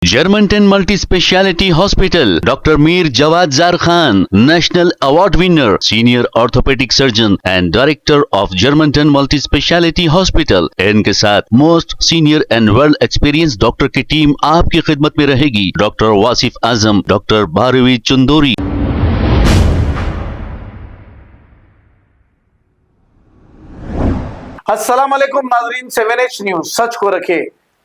Germantown Multi Speciality Hospital, Dr. Mir Jawad Zar Khan, National Award winner, Senior Orthopedic Surgeon and Director of Germantown Multi Speciality Hospital। इनके साथ most senior and world experience doctor की team आपकी खिदमत में रहेगी। Doctor Wasif Azam, doctor Bharvi Chandori. अस्सलाम वालेकुम नाजरीन, 7H न्यूज सच को रखे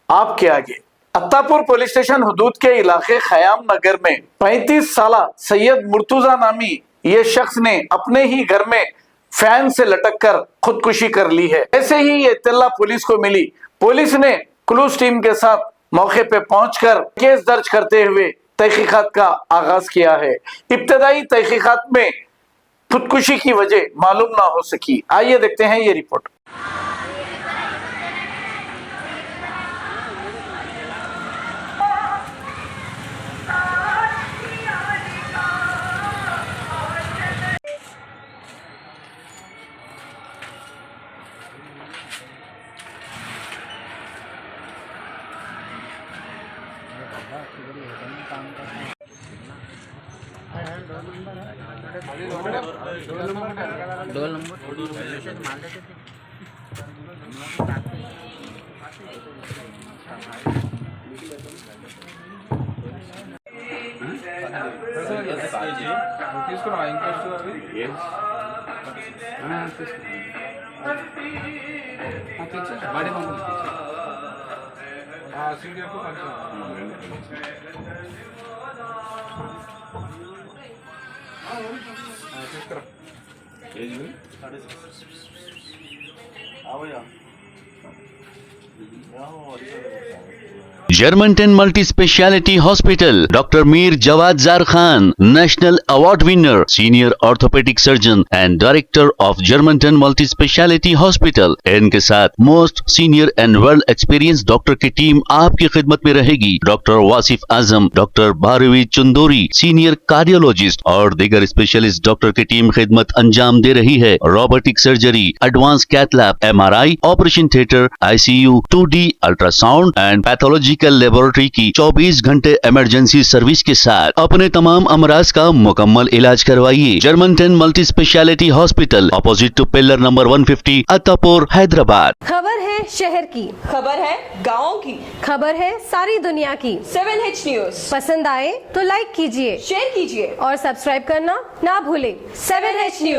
आपके आगे। अत्तापुर पुलिस स्टेशन हुदूद के इलाके खयाम नगर में 35 साला सैयद मुर्तुजा नामी ये शख्स ने अपने ही घर में फैन से लटक कर खुदकुशी कर ली है। ऐसे ही ये इत्तला पुलिस को मिली। पुलिस ने क्लूज टीम के साथ मौके पे पहुंचकर केस दर्ज करते हुए तहकीकात का आगाज किया है। इब्तदाई तहकीकात में खुदकुशी की वजह मालूम ना हो सकी। आइए देखते हैं ये रिपोर्ट। दो नंबर తీసుకున్నా ఇంట్రెస్ట్ అవి బాడీ సీడిఎఫ్ కొంచెం తీసుకురా Germantown Multi Speciality Hospital, Dr. Mir Jawad Zar Khan, National Award winner, Senior Orthopedic Surgeon and Director of Germantown Multi Speciality Hospital। इनके साथ most senior and world experience doctor की team आपकी खिदमत में रहेगी। Doctor Wasif Azam, doctor Bharvi Chandori, senior cardiologist और दीगर specialist doctor की टीम खिदमत अंजाम दे रही है। Robotic surgery, advance cath lab, MRI, operation theatre, ICU, 2D ultrasound and pathological laboratory की 24 घंटे इमरजेंसी सर्विस के साथ अपने तमाम अमराज का मुकम्मल इलाज करवाइए। Germanten multi speciality hospital, opposite to pillar number 150, Attapur, Hyderabad. खबर है शहर की, खबर है गाँव की, खबर है सारी दुनिया की। 7H न्यूज पसंद आए तो लाइक कीजिए, शेयर कीजिए और सब्सक्राइब करना ना भूले। 7H news.